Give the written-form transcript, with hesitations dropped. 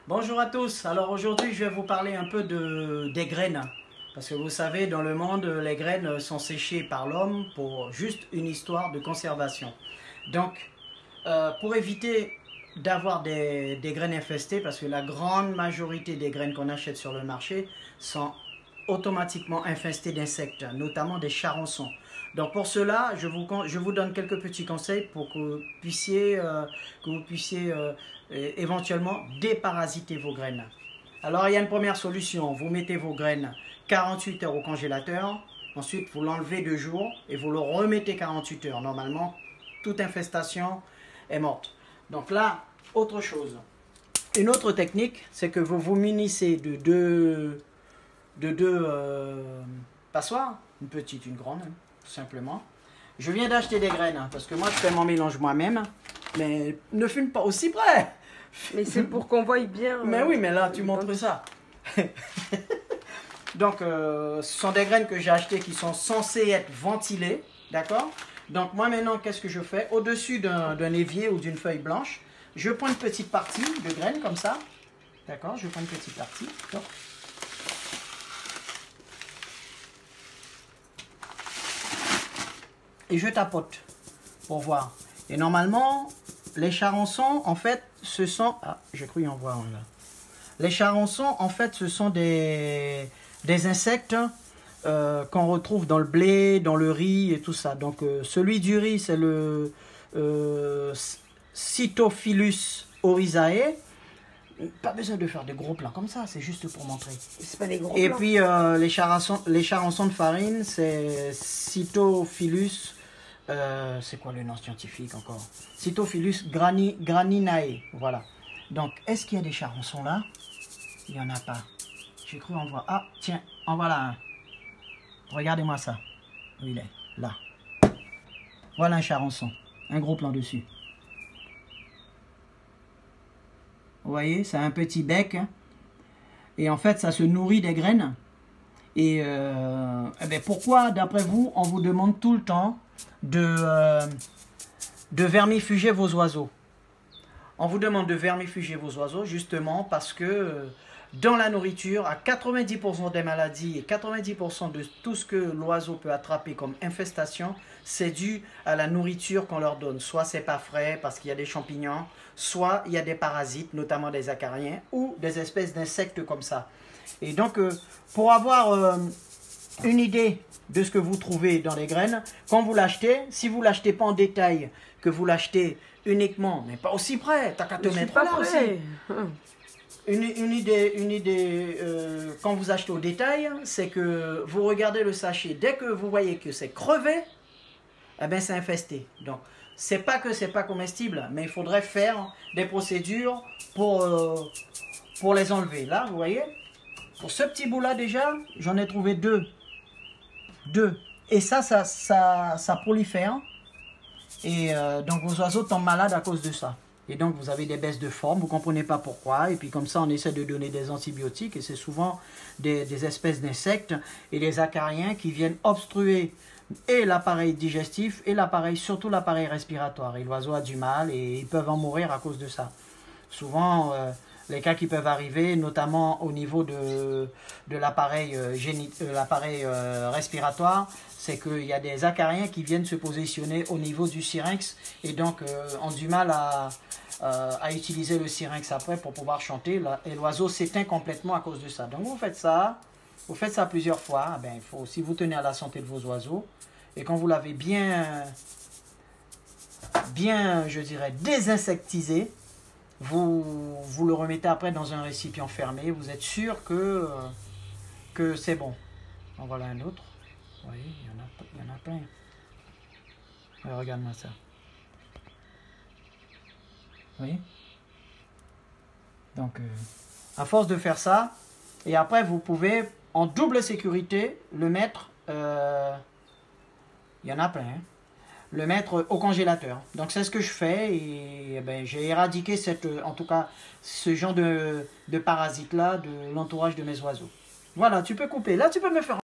Bonjour à tous. Alors aujourd'hui, je vais vous parler un peu des graines. Parce que vous savez, dans le monde, les graines sont séchées par l'homme pour juste une histoire de conservation. Donc, pour éviter d'avoir des graines infestées, parce que la grande majorité des graines qu'on achète sur le marché sont automatiquement infestées d'insectes, notamment des charançons. Donc pour cela, je vous donne quelques petits conseils pour que vous puissiez éventuellement déparasiter vos graines. Alors il y a une première solution, vous mettez vos graines 48 heures au congélateur, ensuite vous l'enlevez 2 jours et vous le remettez 48 heures. Normalement, toute infestation est morte. Donc là, autre chose. Une autre technique, c'est que vous vous munissez de deux passoires, une petite, une grande, tout simplement. Je viens d'acheter des graines, parce que moi je fais mon mélange moi-même, mais ne fume pas aussi près. Mais c'est pour qu'on voie bien. Mais oui, mais là tu montres ça. Donc, ce sont des graines que j'ai achetées qui sont censées être ventilées, d'accord? Donc, moi maintenant, qu'est-ce que je fais? Au-dessus d'un évier ou d'une feuille blanche, je prends une petite partie de graines comme ça, d'accord? Je prends une petite partie. Donc, et je tapote pour voir. Et normalement, les charançons, en fait, ce sont... Ah, j'ai cru y en voir un là. Les charançons, en fait, ce sont des insectes qu'on retrouve dans le blé, dans le riz et tout ça. Donc, celui du riz, c'est le Cytophilus oryzae. Pas besoin de faire des gros plans comme ça, c'est juste pour montrer. C'est pas des gros Et plans. puis, les charançons de farine, c'est Cytophilus... c'est quoi le nom scientifique encore? Cytophilus graninae. Voilà. Donc, est-ce qu'il y a des charançons là? Il n'y en a pas. J'ai cru en voir. Ah, tiens, en voilà un. Regardez-moi ça. Où il est? Là. Voilà un charançon. Un gros plan dessus. Vous voyez, c'est un petit bec. Et en fait, ça se nourrit des graines. Et eh bien, pourquoi, d'après vous, on vous demande tout le temps de vermifuger vos oiseaux? On vous demande de vermifuger vos oiseaux justement parce que dans la nourriture, à 90% des maladies et 90% de tout ce que l'oiseau peut attraper comme infestation, c'est dû à la nourriture qu'on leur donne. Soit c'est pas frais parce qu'il y a des champignons, soit il y a des parasites, notamment des acariens, ou des espèces d'insectes comme ça. Et donc, pour avoir une idée de ce que vous trouvez dans les graines, quand vous l'achetez, si vous ne l'achetez pas en détail, que vous l'achetez uniquement, mais pas aussi près, t'as qu'à te mettre là aussi. Une idée quand vous achetez au détail, c'est que vous regardez le sachet, dès que vous voyez que c'est crevé, eh bien c'est infesté. Donc, c'est pas que c'est pas comestible, mais il faudrait faire des procédures pour les enlever. Là, vous voyez, pour ce petit bout-là déjà, j'en ai trouvé deux. Et ça prolifère. Et donc vos oiseaux tombent malades à cause de ça. Et donc vous avez des baisses de forme, vous ne comprenez pas pourquoi. Et puis comme ça on essaie de donner des antibiotiques. Et c'est souvent des espèces d'insectes et des acariens qui viennent obstruer et l'appareil digestif et l'appareil, surtout l'appareil respiratoire. Et l'oiseau a du mal et ils peuvent en mourir à cause de ça. Souvent, les cas qui peuvent arriver, notamment au niveau de l'appareil respiratoire, c'est qu'il y a des acariens qui viennent se positionner au niveau du syrinx et donc ont du mal à utiliser le syrinx après pour pouvoir chanter. Et l'oiseau s'éteint complètement à cause de ça. Donc vous faites ça plusieurs fois. Ben, si vous tenez à la santé de vos oiseaux et quand vous l'avez bien, je dirais, désinsectisé, vous le remettez après dans un récipient fermé. Vous êtes sûr que c'est bon. En voilà un autre. Oui, il y en a plein. Ouais, regarde-moi ça. Oui. Donc, à force de faire ça, et après vous pouvez, en double sécurité, le mettre, il y en a plein, hein, le mettre au congélateur. Donc c'est ce que je fais et ben, j'ai éradiqué en tout cas ce genre de parasites là de l'entourage de mes oiseaux. Voilà, tu peux couper. Là tu peux me faire